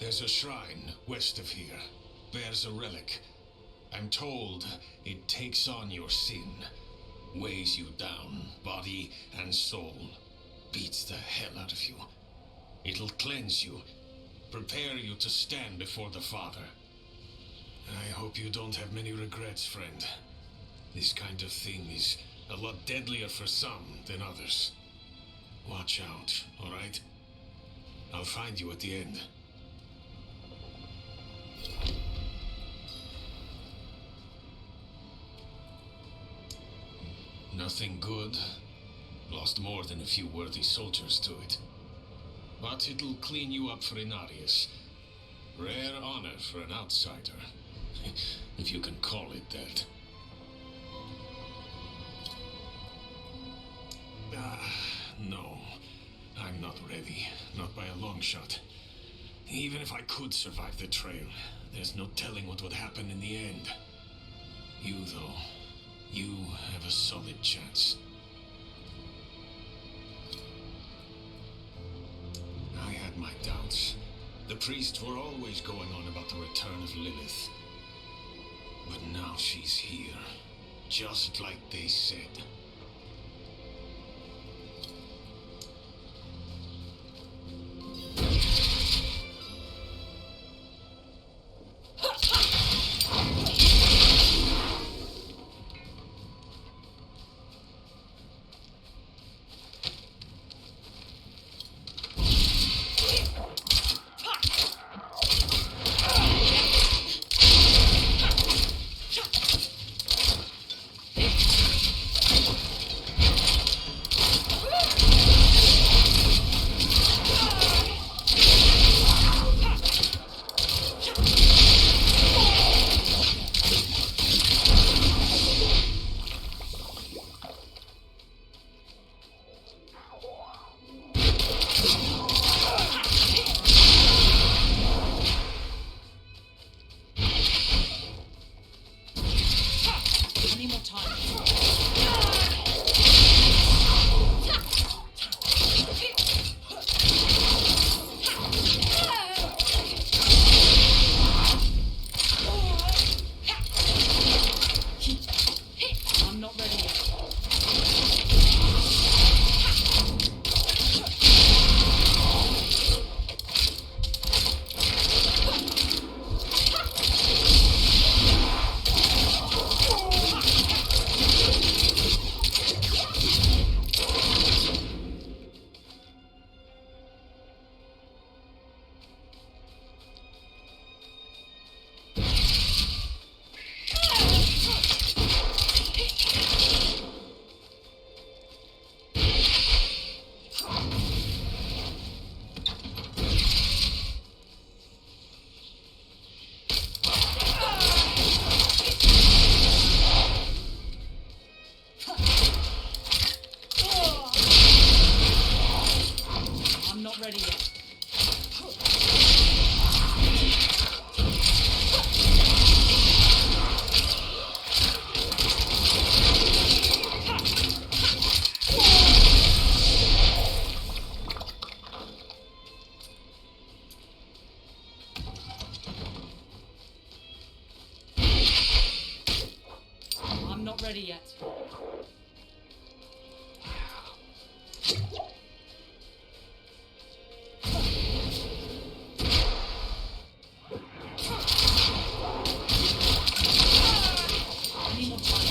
There's a shrine west of here. Bears a relic. I'm told it takes on your sin. Weighs you down, body and soul. Beats the hell out of you. It'll cleanse you. Prepare you to stand before the Father. I hope you don't have many regrets, friend. This kind of thing is a lot deadlier for some than others. Watch out, alright? I'll find you at the end. Nothing good. Lost more than a few worthy soldiers to it. But it'll clean you up for Inarius. Rare honor for an outsider. If you can call it that. No. I'm not ready. Not by a long shot. Even if I could survive the trail, there's no telling what would happen in the end. You, though, you have a solid chance. I had my doubts. The priests were always going on about the return of Lilith. But now she's here, just like they said. Ready yet. Any more time?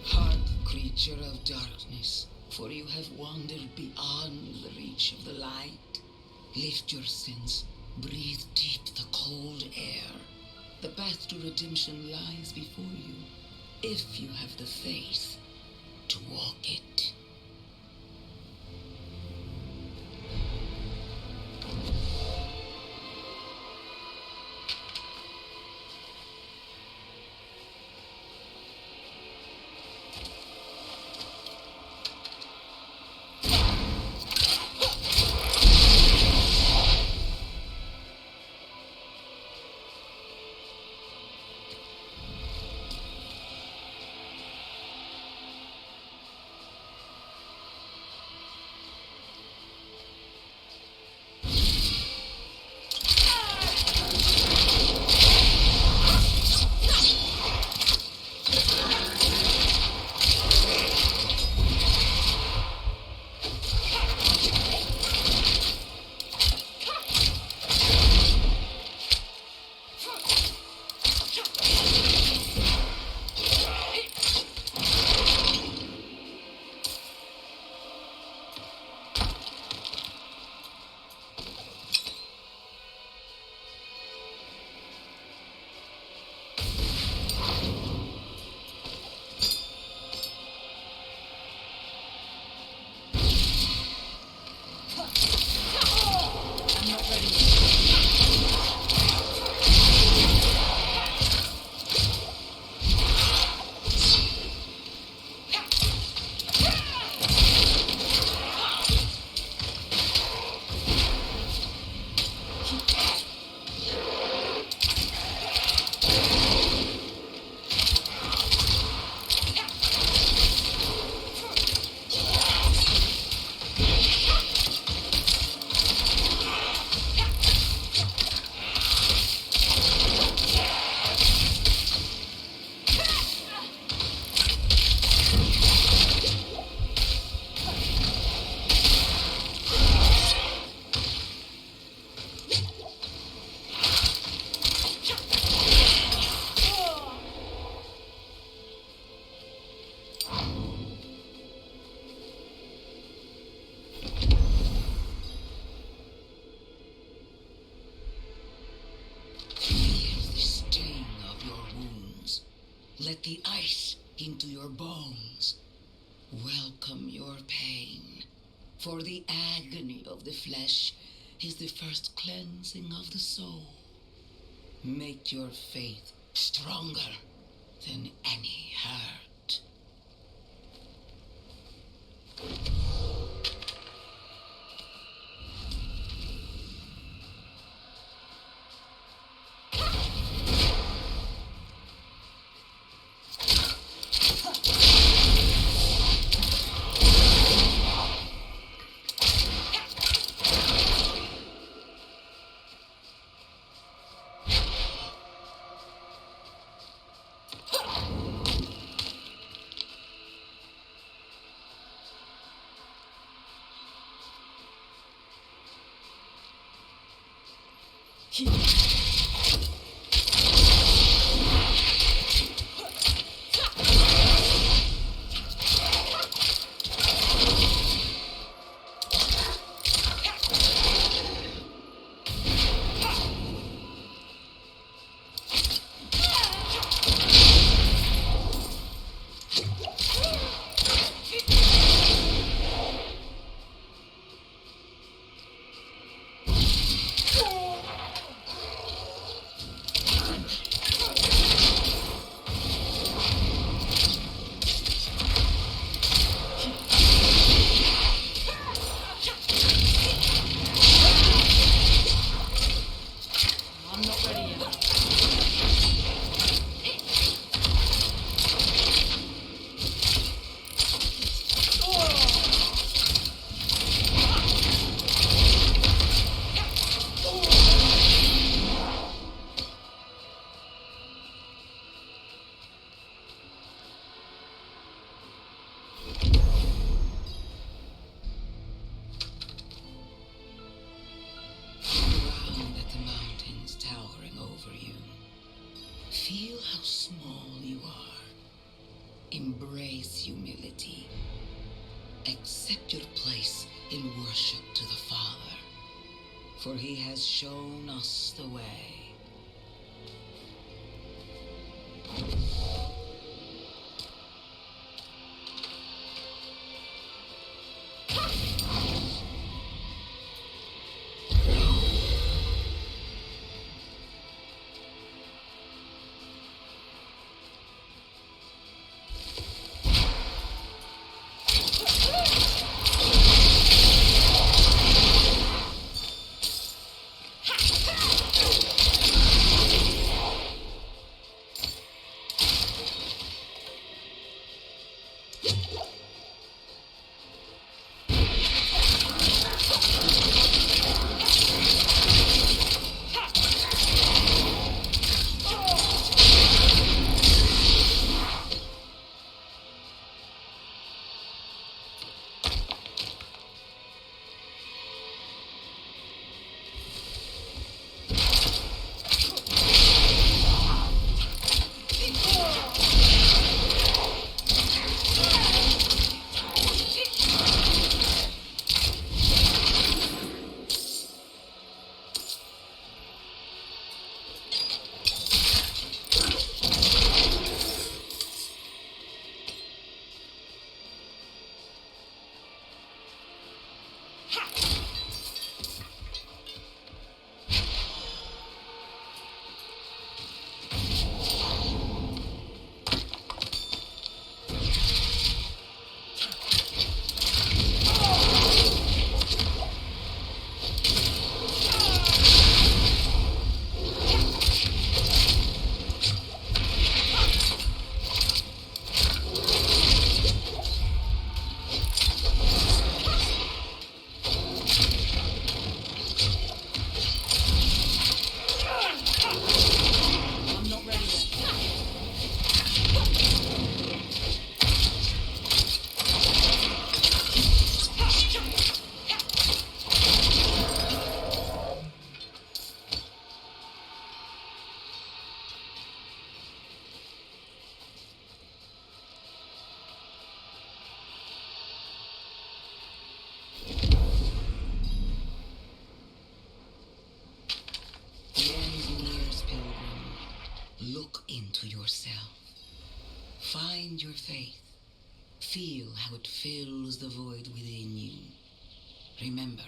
Hark, creature of darkness, for you have wandered beyond the reach of the light. Lift your sense, breathe deep the cold air. The path to redemption lies before you, if you have the faith to walk it. I'm not ready yet. Feel the sting of your wounds. Let the ice into your bones. Welcome your pain, for the agony of the flesh is the first cleansing of the soul. Make your faith stronger than any hurt. Feel how small you are. Embrace humility. Accept your place in worship to the Father, for he has shown us the way. Look into yourself. Find your faith. Feel how it fills the void within you. Remember,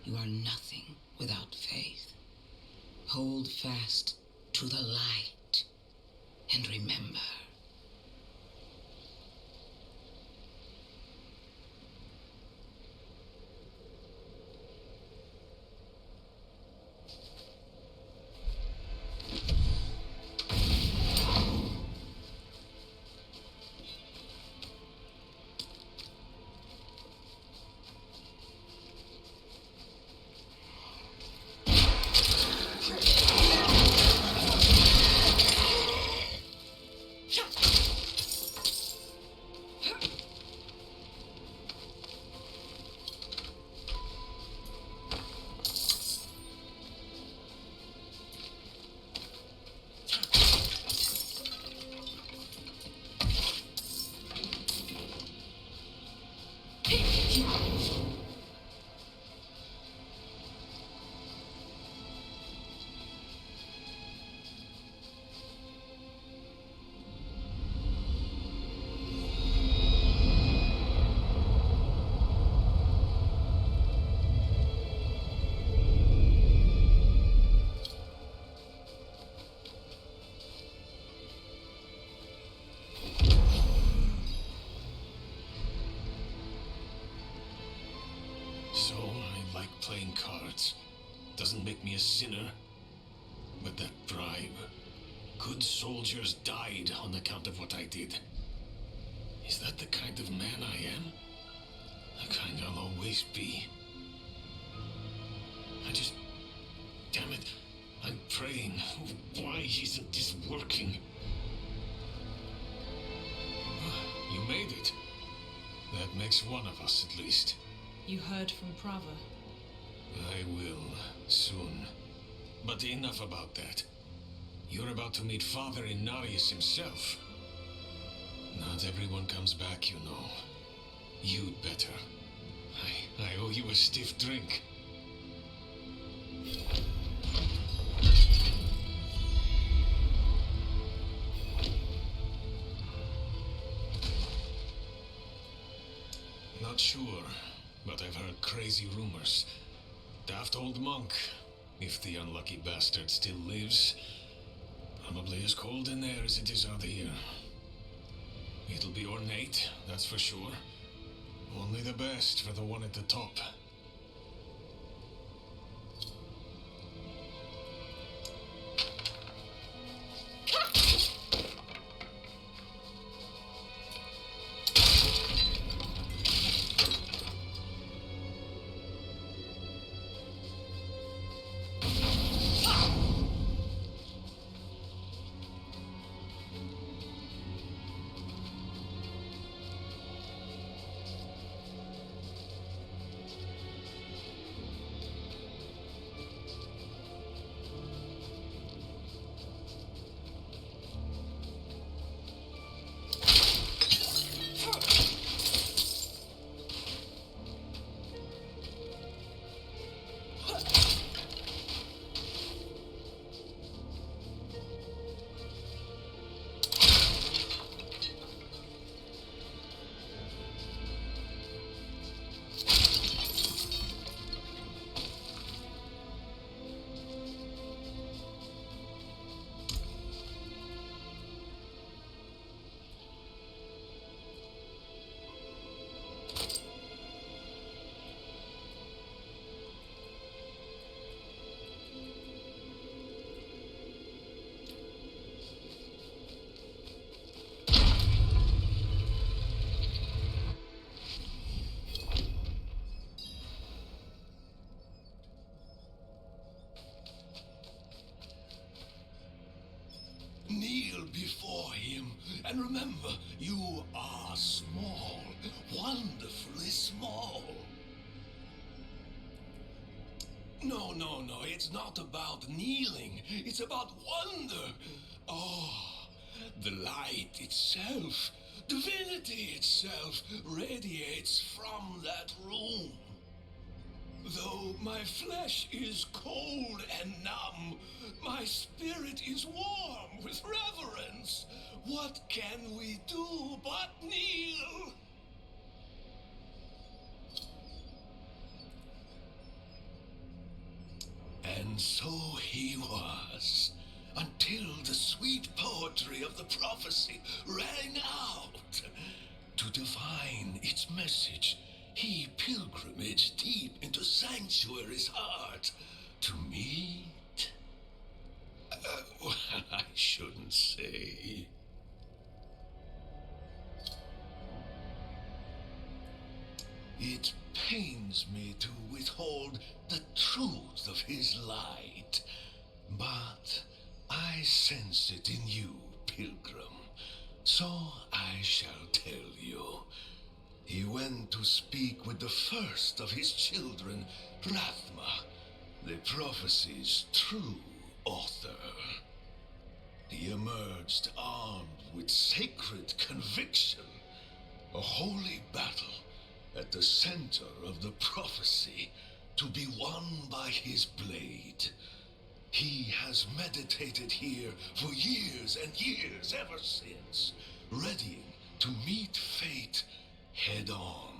you are nothing without faith. Hold fast to the light and remember. So I like playing cards. Doesn't make me a sinner. But that bribe. Good soldiers died on account of what I did. Is that the kind of man I am? The kind I'll always be. Damn it. I'm praying. Why isn't this working? You made it. That makes one of us at least. You heard from Prava. I will, soon. But enough about that. You're about to meet Father Inarius himself. Not everyone comes back, you know. You'd better. I owe you a stiff drink. Not sure, but I've heard crazy rumors. Daft old monk, if the unlucky bastard still lives. Probably as cold in there as it is out here. It'll be ornate, that's for sure. Only the best for the one at the top. Kneel before him, and remember, you are small, wonderfully small. No, it's not about kneeling, it's about wonder. Oh, the light itself, divinity itself, radiates from that room. Though my flesh is cold and numb, my spirit is warm with reverence. What can we do but kneel? And so he was, until the sweet poetry of the prophecy rang out. To divine its message, he pilgrimaged deep into Sanctuary's heart to meet... well, I shouldn't say. It pains me to withhold the truth of his light, but I sense it in you, pilgrim, so I shall tell you. He went to speak with the first of his children, Rathma, the prophecy's true author. He emerged armed with sacred conviction, a holy battle at the center of the prophecy to be won by his blade. He has meditated here for years and years ever since, readying to meet fate head on.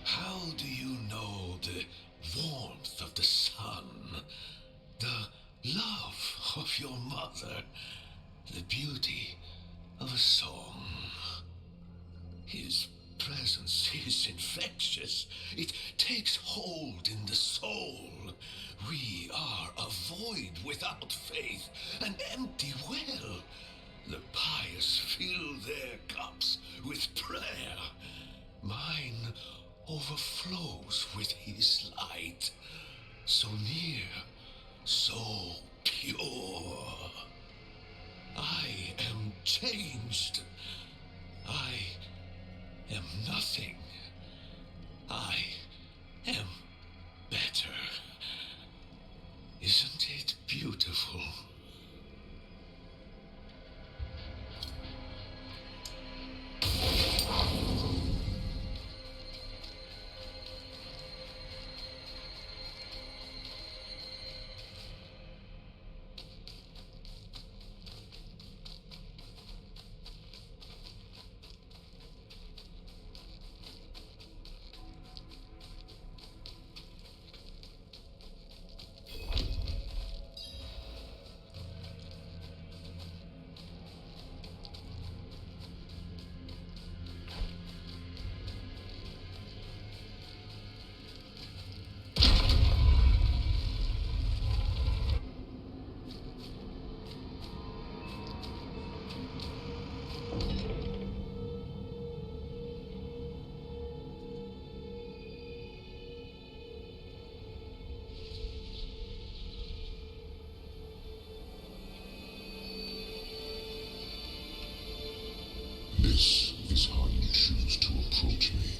How do you know the warmth of the sun, the love of your mother, the beauty of a song? His presence is infectious. It takes hold in the soul. We are a void without faith, an empty well. The pious fill their cups with prayer. Mine overflows with his light. So near, so pure. I am changed. I am nothing. I am beautiful. This is how you choose to approach me.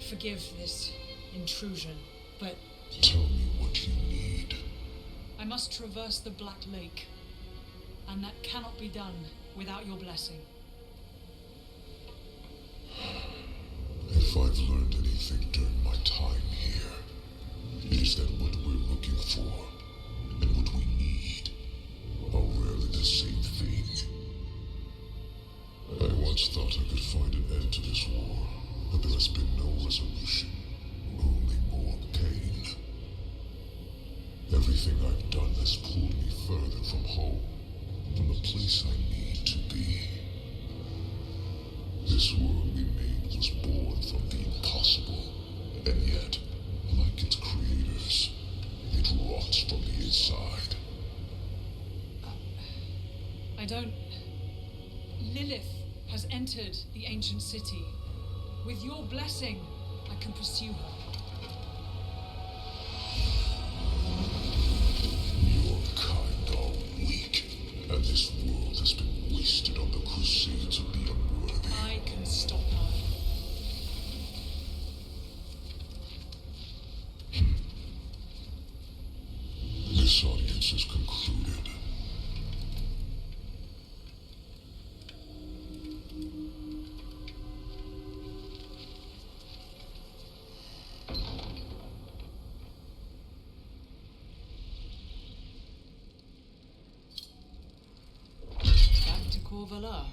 Forgive this intrusion, but Tell me what you need. I must traverse the Black Lake, and that cannot be done without your blessing. If I've learned anything during my time here, it is that what we're looking for and what we need are rarely the same thing. I once thought I could find an end to this war, but there has been no resolution, only more pain. Everything I've done has pulled me further from home, from the place I need to be. This world we made was born from the impossible, and yet, like its creators, it rots from the inside. I don't... Lilith has entered the ancient city. With your blessing, I can pursue her. Your kind are weak, and this world has been wasted on the crusades of the unworthy. I can stop her. This audience is concluded. Back to Corvala.